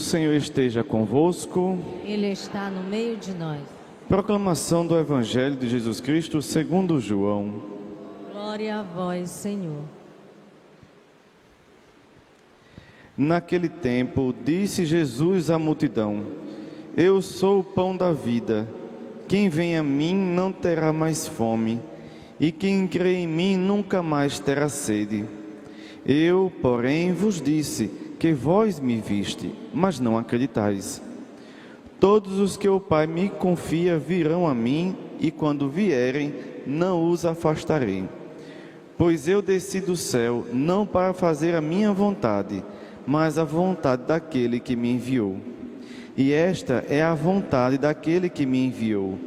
Senhor esteja convosco. Ele está no meio de nós. Proclamação do Evangelho de Jesus Cristo segundo João. Glória a vós, Senhor. Naquele tempo, disse Jesus à multidão: Eu sou o pão da vida. Quem vem a mim não terá mais fome, e quem crê em mim nunca mais terá sede. Eu, porém, vos disse que vós me viste, mas não acreditais. Todos os que o Pai me confia virão a mim, e quando vierem, não os afastarei. Pois eu desci do céu, não para fazer a minha vontade, mas a vontade daquele que me enviou. E esta é a vontade daquele que me enviou,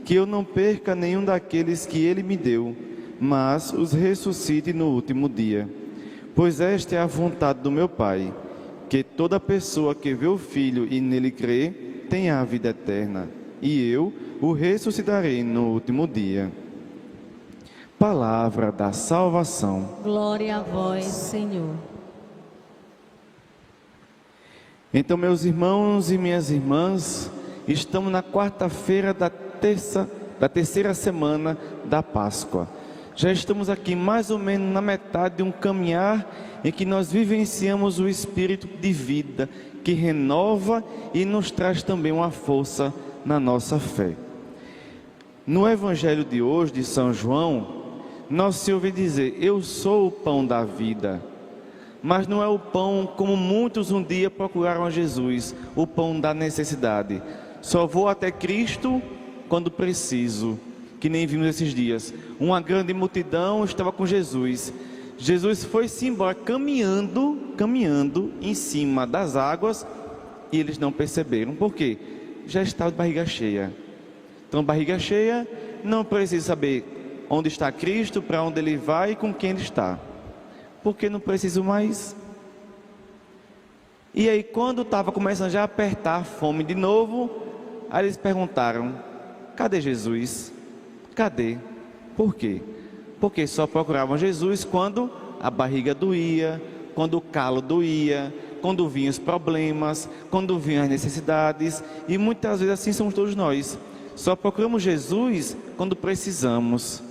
que eu não perca nenhum daqueles que ele me deu, mas os ressuscite no último dia. Pois esta é a vontade do meu Pai, que toda pessoa que vê o Filho e nele crê, tenha a vida eterna, e eu o ressuscitarei no último dia. Palavra da salvação. Glória a vós, Senhor. Então, meus irmãos e minhas irmãs, estamos na quarta-feira da terceira semana da Páscoa. Já estamos aqui mais ou menos na metade de um caminhar em que nós vivenciamos o Espírito de vida, que renova e nos traz também uma força na nossa fé. No Evangelho de hoje, de São João, nós se ouve dizer: Eu sou o pão da vida. Mas não é o pão como muitos um dia procuraram a Jesus, o pão da necessidade. Só vou até Cristo quando preciso, que nem vimos esses dias. Uma grande multidão estava com Jesus. Jesus foi-se embora caminhando em cima das águas, e eles não perceberam. Por quê? Já estava de barriga cheia. Então, barriga cheia, não precisa saber onde está Cristo, para onde Ele vai e com quem Ele está. Porque não preciso mais. E aí, quando estava começando já a apertar a fome de novo, aí eles perguntaram: cadê Jesus? Cadê? Por quê? Porque só procuravam Jesus quando a barriga doía, quando o calo doía, quando vinham os problemas, quando vinham as necessidades. E muitas vezes assim somos todos nós. Só procuramos Jesus quando precisamos.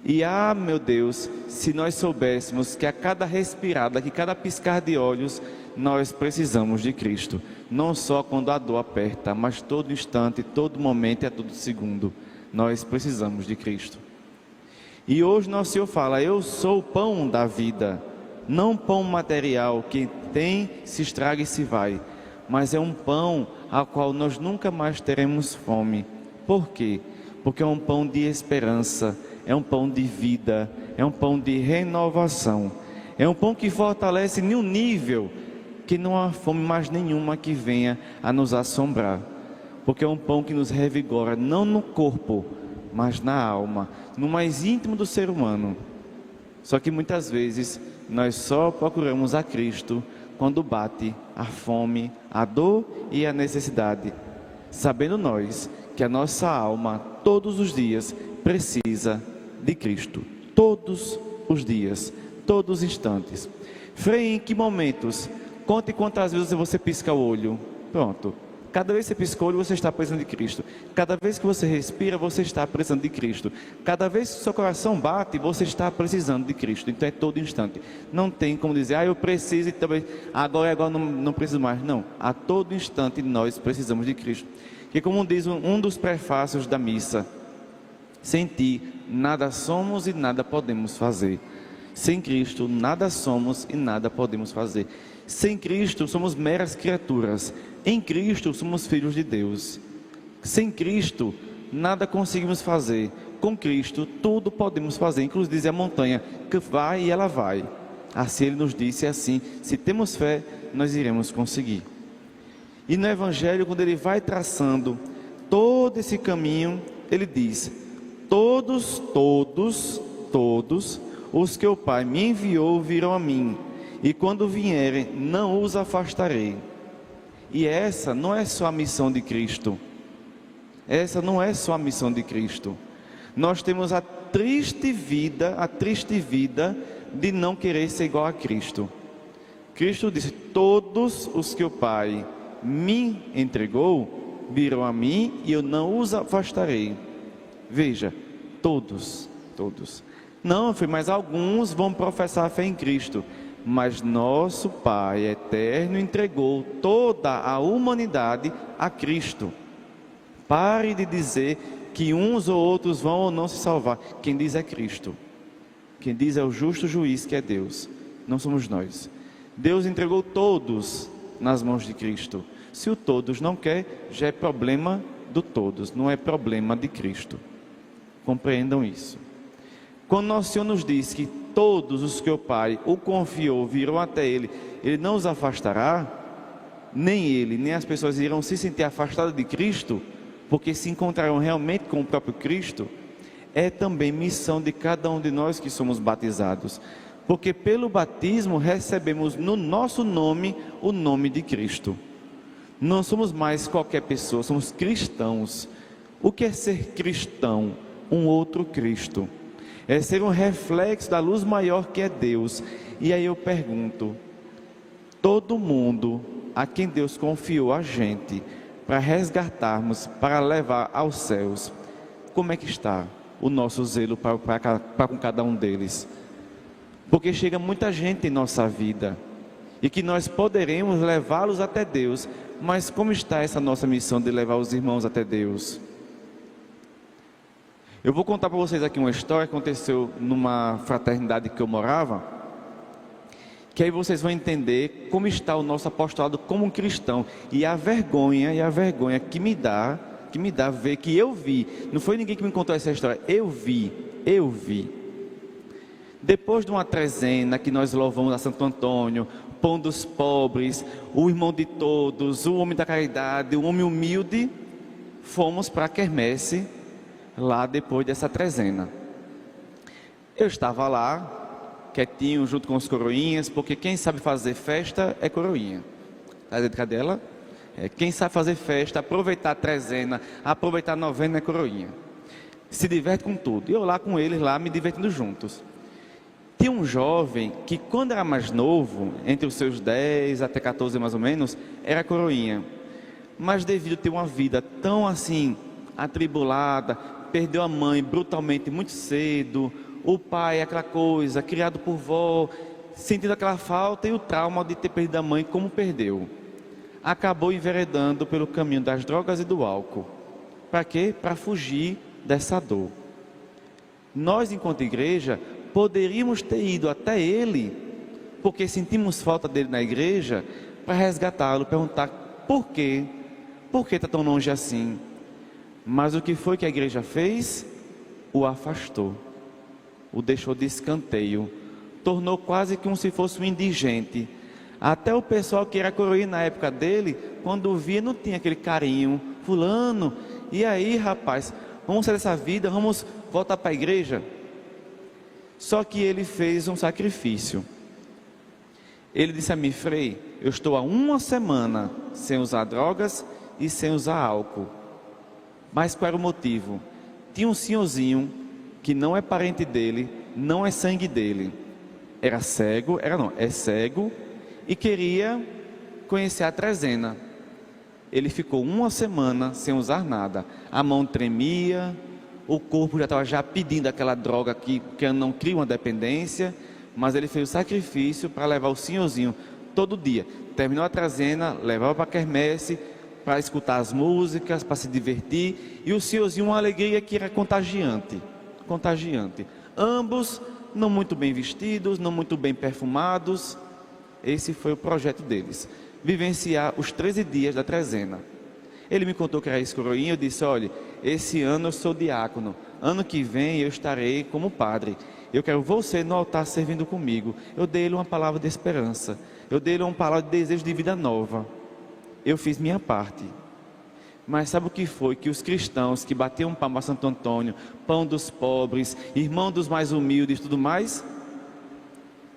E meu Deus, se nós soubéssemos que a cada respirada, que cada piscar de olhos, nós precisamos de Cristo. Não só quando a dor aperta, mas todo instante, todo momento e a todo segundo, nós precisamos de Cristo. E hoje nosso Senhor fala: eu sou o pão da vida. Não pão material que tem, se estraga e se vai, mas é um pão ao qual nós nunca mais teremos fome. Por quê? Porque é um pão de esperança, é um pão de vida, é um pão de renovação, é um pão que fortalece em um nível que não há fome mais nenhuma que venha a nos assombrar, porque é um pão que nos revigora, não no corpo, mas na alma, no mais íntimo do ser humano. Só que muitas vezes nós só procuramos a Cristo quando bate a fome, a dor e a necessidade, sabendo nós que a nossa alma todos os dias precisa de Cristo, todos os dias, todos os instantes. Freie em que momentos? Conte quantas vezes você pisca o olho. Pronto. Cada vez que você pisca o olho, você está precisando de Cristo. Cada vez que você respira, você está precisando de Cristo. Cada vez que seu coração bate, você está precisando de Cristo. Então é todo instante. Não tem como dizer: eu preciso e também agora não preciso mais. Não. A todo instante nós precisamos de Cristo. Que, como diz um dos prefácios da missa: sem ti nada somos e nada podemos fazer. Sem Cristo nada somos e nada podemos fazer. Sem Cristo somos meras criaturas. Em Cristo somos filhos de Deus. Sem Cristo nada conseguimos fazer. Com Cristo tudo podemos fazer. Inclusive diz a montanha que vai e ela vai. Assim Ele nos disse, assim: se temos fé, nós iremos conseguir. E no Evangelho, quando Ele vai traçando todo esse caminho, Ele diz: todos os que o Pai me enviou virão a mim, e quando vierem, não os afastarei. E essa não é só a missão de Cristo. Essa não é só a missão de Cristo. Nós temos a triste vida de não querer ser igual a Cristo. Cristo disse: todos os que o Pai me entregou virão a mim e eu não os afastarei. Veja, todos. Não, filho, mas alguns vão professar a fé em Cristo. Mas nosso Pai eterno entregou toda a humanidade a Cristo. Pare de dizer que uns ou outros vão ou não se salvar. Quem diz é Cristo. Quem diz é o justo juiz, que é Deus. Não somos nós. Deus entregou todos nas mãos de Cristo. Se o todos não quer, já é problema do todos, não é problema de Cristo. Compreendam isso. Quando nosso Senhor nos diz que todos os que o Pai o confiou virão até Ele, Ele não os afastará, nem Ele, nem as pessoas irão se sentir afastadas de Cristo, porque se encontrarão realmente com o próprio Cristo. É também missão de cada um de nós que somos batizados, porque pelo batismo recebemos no nosso nome o nome de Cristo. Não somos mais qualquer pessoa, somos cristãos. O que é ser cristão? Um outro Cristo. É ser um reflexo da luz maior que é Deus. E aí eu pergunto: todo mundo a quem Deus confiou a gente para resgatarmos, para levar aos céus, como é que está o nosso zelo para com cada um deles? Porque chega muita gente em nossa vida e que nós poderemos levá-los até Deus, mas como está essa nossa missão de levar os irmãos até Deus? Eu vou contar para vocês aqui uma história que aconteceu numa fraternidade que eu morava, que aí vocês vão entender como está o nosso apostolado como um cristão, e a vergonha que me dá ver que eu vi, não foi ninguém que me contou essa história, eu vi. Depois de uma trezena que nós louvamos a Santo Antônio, pão dos pobres, o irmão de todos, o homem da caridade, o homem humilde, fomos para a quermesse, lá depois dessa trezena. Eu estava lá, quietinho, junto com os coroinhas, porque quem sabe fazer festa é coroinha. Tá dizendo, cadê ela? Quem sabe fazer festa, aproveitar a trezena, aproveitar a novena é coroinha. Se diverte com tudo. E eu lá com eles, lá me divertindo juntos. Tinha um jovem que quando era mais novo, entre os seus 10 até 14 mais ou menos, era coroinha. Mas devido a ter uma vida tão assim, atribulada, perdeu a mãe brutalmente muito cedo, o pai, aquela coisa, criado por vó, sentindo aquela falta e o trauma de ter perdido a mãe como perdeu. Acabou enveredando pelo caminho das drogas e do álcool. Para quê? Para fugir dessa dor. Nós, enquanto igreja, poderíamos ter ido até ele, porque sentimos falta dele na igreja, para resgatá-lo, perguntar por quê? Por que está tão longe assim? Mas o que foi que a igreja fez? O afastou, o deixou de escanteio, tornou quase como se fosse um indigente. Até o pessoal que era coroinha na época dele, quando via, não tinha aquele carinho. Fulano, e aí, rapaz, vamos sair dessa vida, vamos voltar para a igreja? Só que ele fez um sacrifício. Ele disse a mim: Frei, eu estou há uma semana sem usar drogas e sem usar álcool. Mas qual era o motivo? Tinha um senhorzinho que não é parente dele, não é sangue dele. É cego e queria conhecer a trezena. Ele ficou uma semana sem usar nada. A mão tremia, o corpo já estava pedindo aquela droga que não cria uma dependência, mas ele fez o sacrifício para levar o senhorzinho todo dia. Terminou a trezena, levava para a quermesse, para escutar as músicas, para se divertir, e o senhorzinho uma alegria que era contagiante. Ambos não muito bem vestidos, não muito bem perfumados. Esse foi o projeto deles, vivenciar os 13 dias da trezena. Ele me contou que era ex-coroinha. Eu disse: olha, esse ano eu sou diácono, ano que vem eu estarei como padre, eu quero você no altar servindo comigo. Eu dei ele uma palavra de esperança, eu dei ele uma palavra de desejo de vida nova. Eu fiz minha parte. Mas sabe o que foi? Que os cristãos que batiam palma a Santo Antônio, pão dos pobres, irmão dos mais humildes e tudo mais,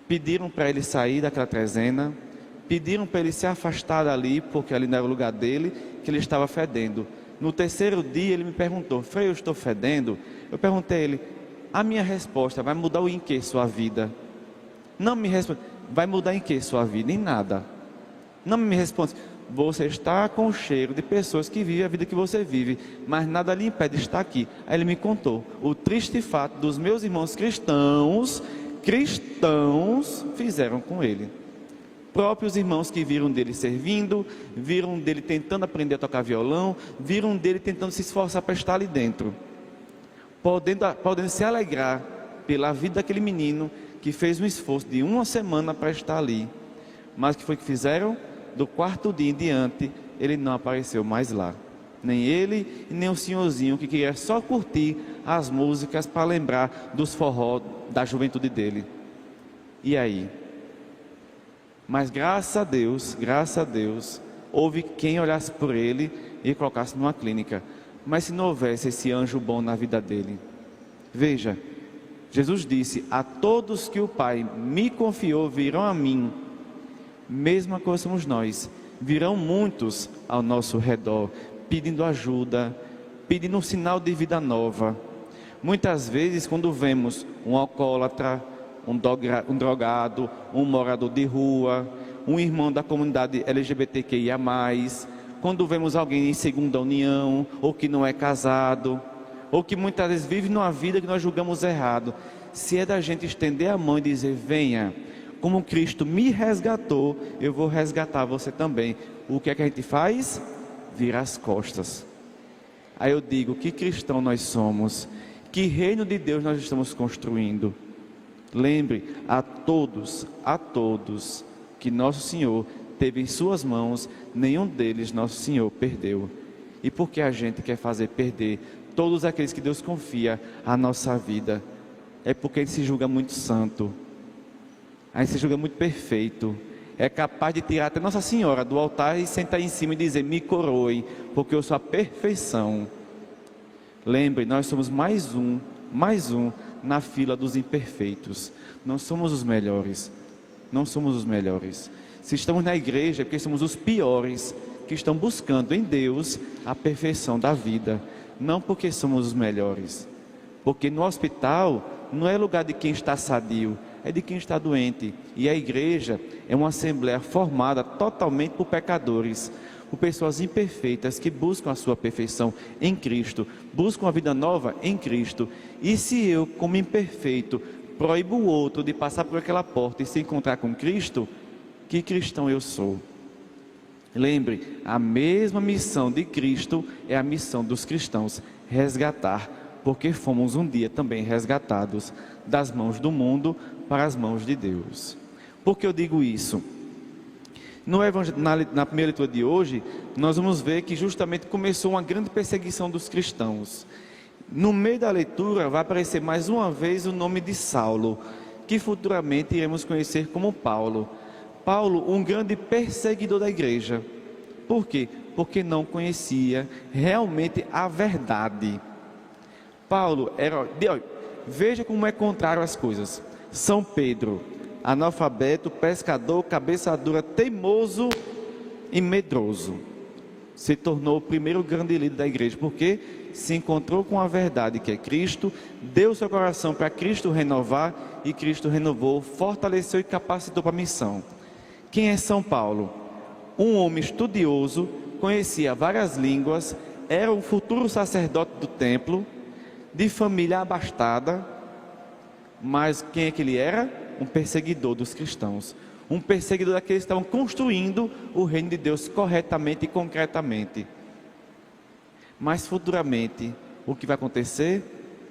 pediram para ele sair daquela trezena, pediram para ele se afastar dali, porque ali não era o lugar dele, que ele estava fedendo. No terceiro dia ele me perguntou: Frei, eu estou fedendo? Eu perguntei a ele: a minha resposta vai mudar em que sua vida? Não me responde. vai mudar em que sua vida? Em nada. Não me responde, você está com o cheiro de pessoas que vivem a vida que você vive, mas nada lhe impede de estar aqui. Aí ele me contou o triste fato dos meus irmãos cristãos fizeram com ele. Próprios irmãos que viram dele servindo, viram dele tentando aprender a tocar violão, viram dele tentando se esforçar para estar ali dentro, podendo se alegrar pela vida daquele menino que fez um esforço de uma semana para estar ali. Mas o que foi que fizeram? Do quarto dia em diante, ele não apareceu mais lá. Nem ele e nem o senhorzinho que queria só curtir as músicas para lembrar dos forró da juventude dele. E aí? Mas graças a Deus, houve quem olhasse por ele e colocasse numa clínica. Mas se não houvesse esse anjo bom na vida dele? Veja, Jesus disse, a todos que o Pai me confiou virão a mim. Mesma coisa somos nós, virão muitos ao nosso redor, pedindo ajuda, pedindo um sinal de vida nova. Muitas vezes quando vemos um alcoólatra, um drogado, um morador de rua, um irmão da comunidade LGBTQIA+, quando vemos alguém em segunda união, ou que não é casado, ou que muitas vezes vive numa vida que nós julgamos errado, se é da gente estender a mão e dizer, venha, como Cristo me resgatou, eu vou resgatar você também. O que é que a gente faz? Vira as costas. Aí eu digo, que cristão nós somos? Que reino de Deus nós estamos construindo? Lembre a todos que nosso Senhor teve em suas mãos, nenhum deles nosso Senhor perdeu. E por que a gente quer fazer perder todos aqueles que Deus confia a nossa vida? É porque a gente se julga muito santo, a gente se julga muito perfeito, é capaz de tirar até Nossa Senhora do altar e sentar em cima e dizer, me coroe, porque eu sou a perfeição. Lembre, nós somos mais um na fila dos imperfeitos. Não somos os melhores, não somos os melhores. Se estamos na igreja é porque somos os piores, que estão buscando em Deus a perfeição da vida, não porque somos os melhores. Porque no hospital não é lugar de quem está sadio, é de quem está doente. E a igreja é uma assembleia formada totalmente por pecadores, por pessoas imperfeitas que buscam a sua perfeição em Cristo, buscam a vida nova em Cristo. E se eu, como imperfeito, proíbo o outro de passar por aquela porta e se encontrar com Cristo, que cristão eu sou? Lembre, a mesma missão de Cristo é a missão dos cristãos, resgatar, porque fomos um dia também resgatados das mãos do mundo para as mãos de Deus. Por que eu digo isso? Na primeira leitura de hoje, nós vamos ver que justamente começou uma grande perseguição dos cristãos. No meio da leitura vai aparecer mais uma vez o nome de Saulo, que futuramente iremos conhecer como Paulo. Paulo, um grande perseguidor da igreja. Por quê? Porque não conhecia realmente a verdade. Paulo era... Veja como é contrário às coisas. São Pedro, analfabeto, pescador, cabeça dura, teimoso e medroso, se tornou o primeiro grande líder da igreja, porque se encontrou com a verdade que é Cristo, deu seu coração para Cristo renovar, e Cristo renovou, fortaleceu e capacitou para a missão. Quem é São Paulo? Um homem estudioso, conhecia várias línguas, era um futuro sacerdote do templo, de família abastada, mas quem é que ele era? Um perseguidor dos cristãos, um perseguidor daqueles que estavam construindo o reino de Deus corretamente e concretamente. Mas futuramente, o que vai acontecer?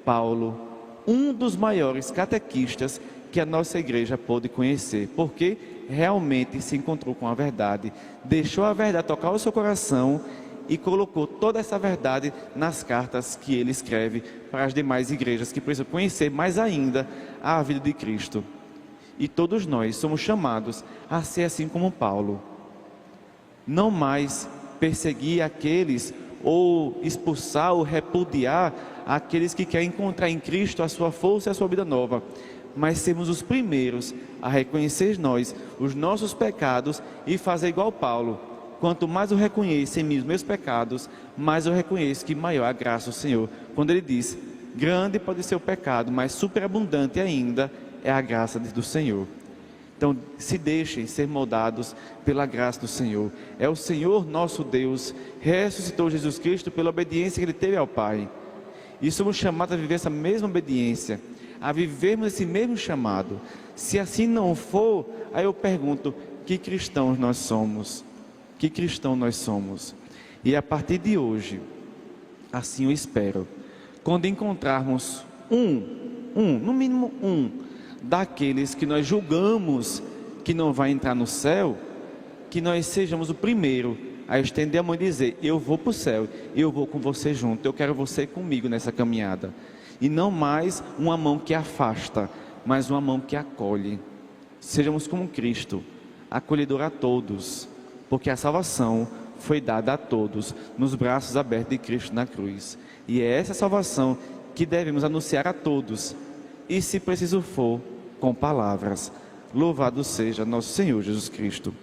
Paulo, um dos maiores catequistas que a nossa igreja pôde conhecer, porque realmente se encontrou com a verdade, deixou a verdade tocar o seu coração e colocou toda essa verdade nas cartas que ele escreve para as demais igrejas que precisam conhecer mais ainda a vida de Cristo. E todos nós somos chamados a ser assim como Paulo. Não mais perseguir aqueles, ou expulsar ou repudiar aqueles que querem encontrar em Cristo a sua força e a sua vida nova, mas sermos os primeiros a reconhecer nós os nossos pecados e fazer igual Paulo. Quanto mais eu reconheço em mim os meus pecados, mais eu reconheço que maior é a graça do Senhor. Quando ele diz, grande pode ser o pecado, mas superabundante ainda é a graça do Senhor. Então, se deixem ser moldados pela graça do Senhor. É o Senhor nosso Deus, ressuscitou Jesus Cristo pela obediência que Ele teve ao Pai. E somos chamados a viver essa mesma obediência, a vivermos esse mesmo chamado. Se assim não for, aí eu pergunto, que cristãos nós somos? Que cristão nós somos? E a partir de hoje, assim eu espero, quando encontrarmos no mínimo daqueles que nós julgamos que não vai entrar no céu, que nós sejamos o primeiro a estender a mão e dizer, eu vou para o céu, eu vou com você junto, eu quero você comigo nessa caminhada. E não mais uma mão que afasta, mas uma mão que acolhe. Sejamos como Cristo, acolhedor a todos, porque a salvação foi dada a todos, nos braços abertos de Cristo na cruz. E é essa salvação que devemos anunciar a todos, e se preciso for, com palavras. Louvado seja nosso Senhor Jesus Cristo.